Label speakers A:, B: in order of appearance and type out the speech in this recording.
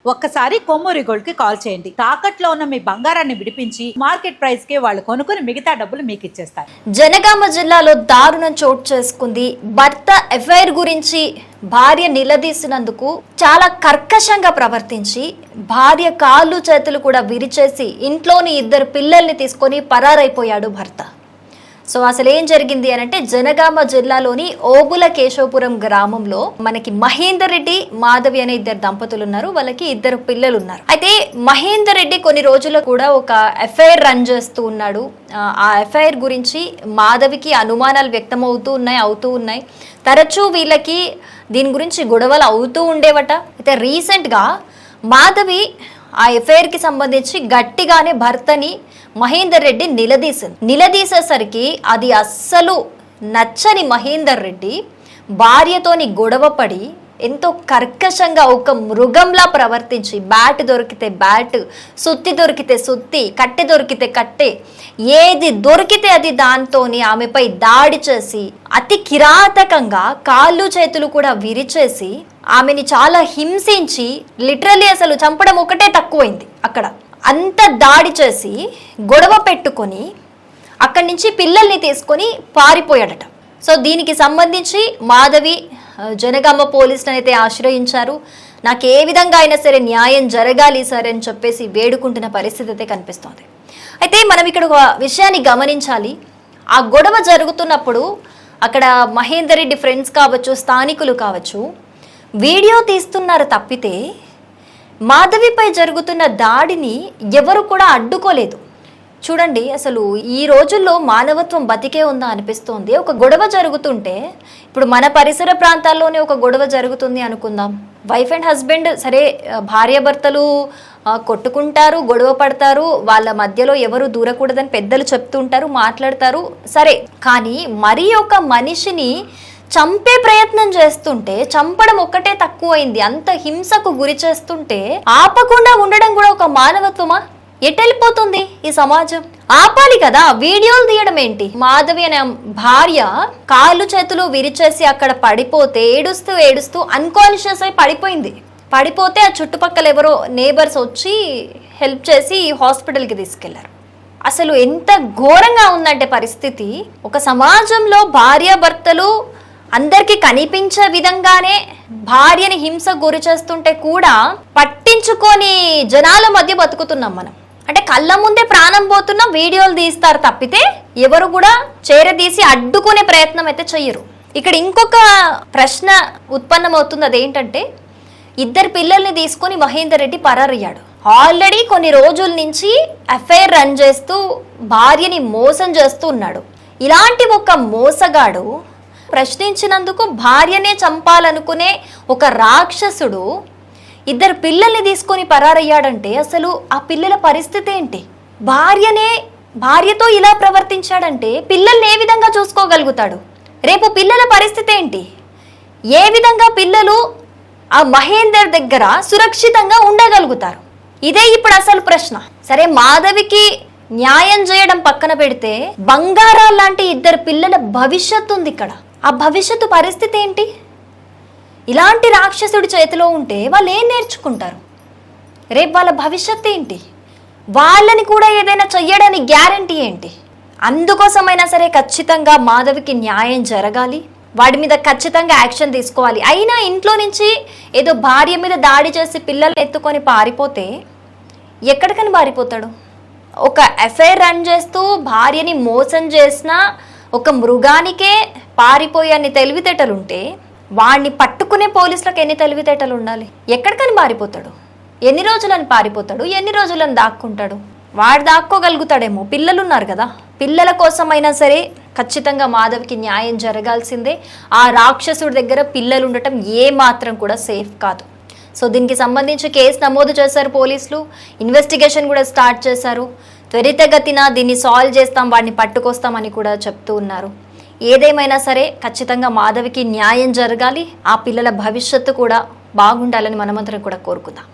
A: ఒక్కసారి కొమ్మూరి గోల్డ్ కి కాల్ చేయండి. తాకట్లో ఉన్న మీ బంగారాన్ని విడిపించి మార్కెట్ ప్రైస్ కి వాళ్ళు కొనుక్కుని మిగతా డబ్బులు మీకు ఇచ్చేస్తారు.
B: జనగామ జిల్లాలో దారుణం చోటు చేసుకుంది. భర్త ఎఫ్ఐఆర్ గురించి భార్య నిలదీసినందుకు చాలా కర్కశంగా ప్రవర్తించి భార్య కాళ్ళు చేతులు కూడా విరిచేసి ఇంట్లోని 2 పిల్లల్ని తీసుకొని పరారైపోయాడు భర్త. సో అసలు ఏం జరిగింది అని అంటే, జనగామ జిల్లాలోని ఓబుల కేశవపురం గ్రామంలో మనకి మహేందర్ రెడ్డి, మాధవి అనే 2 దంపతులు ఉన్నారు. వాళ్ళకి 2 పిల్లలు ఉన్నారు. అయితే మహేందర్ రెడ్డి కొన్ని రోజులు కూడా ఒక ఎఫ్ఐఆర్ రన్ చేస్తూ ఉన్నాడు. ఆ ఎఫ్ఐఆర్ గురించి మాధవికి అనుమానాలు వ్యక్తమవుతూ ఉన్నాయి. తరచూ వీళ్ళకి దీని గురించి గొడవలు అవుతూ ఉండేవట. అయితే రీసెంట్గా మాధవి ఆ ఎఫ్ఐఆర్ కి సంబంధించి గట్టిగానే భర్తని మహేందర్ రెడ్డి నిలదీసేసరికి అది అస్సలు నచ్చని మహేందర్ రెడ్డి భార్యతోని గొడవపడి ఎంతో కర్కశంగా ఒక మృగంలా ప్రవర్తించి బ్యాట్ దొరికితే బ్యాట్, సుత్తి దొరికితే సుత్తి, కట్టె దొరికితే కట్టె, ఏది దొరికితే అది దాంతోని ఆమెపై దాడి చేసి అతి కిరాతకంగా కాళ్ళు చేతులు కూడా విరిచేసి ఆమెని చాలా హింసించి లిటరల్లీ అసలు చంపడం ఒకటే తక్కువైంది. అక్కడ అంత దాడి చేసి గొడవ పెట్టుకొని అక్కడి నుంచి పిల్లల్ని తీసుకొని పారిపోయాడట. సో దీనికి సంబంధించి మాధవి జనగామ పోలీసులను అయితే ఆశ్రయించారు. నాకు ఏ విధంగా అయినా సరే న్యాయం జరగాలి సార్ అని చెప్పేసి వేడుకుంటున్న పరిస్థితి అయితే కనిపిస్తోంది. అయితే మనం ఇక్కడ ఒక విషయాన్ని గమనించాలి. ఆ గొడవ జరుగుతున్నప్పుడు అక్కడ మహేందర్ రెడ్డి ఫ్రెండ్స్ కావచ్చు, స్థానికులు కావచ్చు, వీడియో తీస్తున్నారు తప్పితే మాధవిపై జరుగుతున్న దాడిని ఎవరు కూడా అడ్డుకోలేదు. చూడండి, అసలు ఈ రోజుల్లో మానవత్వం బతికే ఉందా అనిపిస్తోంది. ఒక గొడవ జరుగుతుంటే, ఇప్పుడు మన పరిసర ప్రాంతాల్లోనే ఒక గొడవ జరుగుతుంది అనుకుందాం. వైఫ్ అండ్ హస్బెండ్ సరే, భార్యాభర్తలు కొట్టుకుంటారు, గొడవ పడతారు, వాళ్ళ మధ్యలో ఎవరు దూరకూడదని పెద్దలు చెప్తుంటారు, మాట్లాడతారు సరే. కానీ మరి ఒక మనిషిని చంపే ప్రయత్నం చేస్తుంటే, చంపడం ఒక్కటే తక్కువైంది, అంత హింసకు గురి చేస్తుంటే ఆపకుండా ఉండడం కూడా ఒక మానవత్వమా? ఎటెళ్ళిపోతుంది ఈ సమాజం? ఆపాలి కదా. వీడియోలు తీయడం ఏంటి? మాధవి అనే భార్య కాళ్ళు చేతులు విరిచేసి అక్కడ పడిపోతే ఏడుస్తూ అన్కాన్షియస్ అయి పడిపోతే ఆ చుట్టుపక్కల ఎవరో నేబర్స్ వచ్చి హెల్ప్ చేసి హాస్పిటల్కి తీసుకెళ్లారు. అసలు ఎంత ఘోరంగా ఉందంటే పరిస్థితి. ఒక సమాజంలో భార్యాభర్తలు అందరికీ కనిపించే విధంగానే భార్యని హింస గురి చేస్తుంటే కూడా పట్టించుకొని జనాల మధ్య బతుకుతున్నాం మనం. అంటే కళ్ళ ముందే ప్రాణం పోతున్నా వీడియోలు తీస్తారు తప్పితే ఎవరు కూడా చేరదీసి అడ్డుకునే ప్రయత్నం అయితే చెయ్యరు. ఇక్కడ ఇంకొక ప్రశ్న ఉత్పన్నమవుతుంది. అదేంటంటే, 2 పిల్లల్ని తీసుకొని మహేందర్ రెడ్డి పరారయ్యాడు. ఆల్రెడీ కొన్ని రోజుల నుంచి ఎఫ్ఐఆర్ రన్ చేస్తూ భార్యని మోసం చేస్తూ ఉన్నాడు. ఇలాంటి ఒక మోసగాడు ప్రశ్నించినందుకు భార్యనే చంపాలనుకునే ఒక రాక్షసుడు 2 పిల్లల్ని తీసుకొని పరారయ్యాడంటే అసలు ఆ పిల్లల పరిస్థితి ఏంటి? భార్యతో ఇలా ప్రవర్తించాడంటే పిల్లల్ని ఏ విధంగా చూసుకోగలుగుతాడు? రేపు పిల్లల పరిస్థితి ఏంటి? ఏ విధంగా పిల్లలు ఆ మహేందర్ దగ్గర సురక్షితంగా ఉండగలుగుతారు? ఇదే ఇప్పుడు అసలు ప్రశ్న. సరే, మాధవికి న్యాయం చేయడం పక్కన పెడితే బంగారాల లాంటి 2 పిల్లల భవిష్యత్తు ఉంది ఇక్కడ. ఆ భవిష్యత్తు పరిస్థితి ఏంటి? ఇలాంటి రాక్షసుడి చేతిలో ఉంటే వాళ్ళు ఏం నేర్చుకుంటారు? రేపు వాళ్ళ భవిష్యత్తు ఏంటి? వాళ్ళని కూడా ఏదైనా చెయ్యడానికి గ్యారంటీ ఏంటి? అందుకోసమైనా సరే ఖచ్చితంగా మాధవికి న్యాయం జరగాలి. వాడి మీద ఖచ్చితంగా యాక్షన్ తీసుకోవాలి. అయినా ఇంట్లో నుంచి ఏదో భార్య మీద దాడి చేసి పిల్లల్ని ఎత్తుకొని పారిపోతే ఎక్కడికని పారిపోతాడు? ఒక ఎఫ్ఐఆర్ రన్ చేస్తూ భార్యని మోసం చేసిన ఒక మృగానికే పారిపోయే అన్ని తెలివితేటలుంటే వాడిని పట్టుకునే పోలీసులకు ఎన్ని తెలివితేటలు ఉండాలి? ఎక్కడికని పారిపోతాడు? ఎన్ని రోజులని పారిపోతాడు? ఎన్ని రోజులని దాక్కుంటాడు? వాడు దాక్కోగలుగుతాడేమో. పిల్లలున్నారు కదా, పిల్లల కోసమైనా సరే ఖచ్చితంగా మాధవికి న్యాయం జరగాల్సిందే. ఆ రాక్షసుడి దగ్గర పిల్లలు ఉండటం ఏ మాత్రం కూడా సేఫ్ కాదు. సో దీనికి సంబంధించి కేసు నమోదు చేశారు పోలీసులు. ఇన్వెస్టిగేషన్ కూడా స్టార్ట్ చేశారు. త్వరితగతిన దీన్ని సాల్వ్ చేస్తాం, వాడిని పట్టుకొస్తామని కూడా చెప్తూ ఉన్నారు. ఏదేమైనా సరే ఖచ్చితంగా మాధవికి న్యాయం జరగాలి. ఆ పిల్లల భవిష్యత్తు కూడా బాగుండాలని మనమందరం కూడా కోరుకుందాం.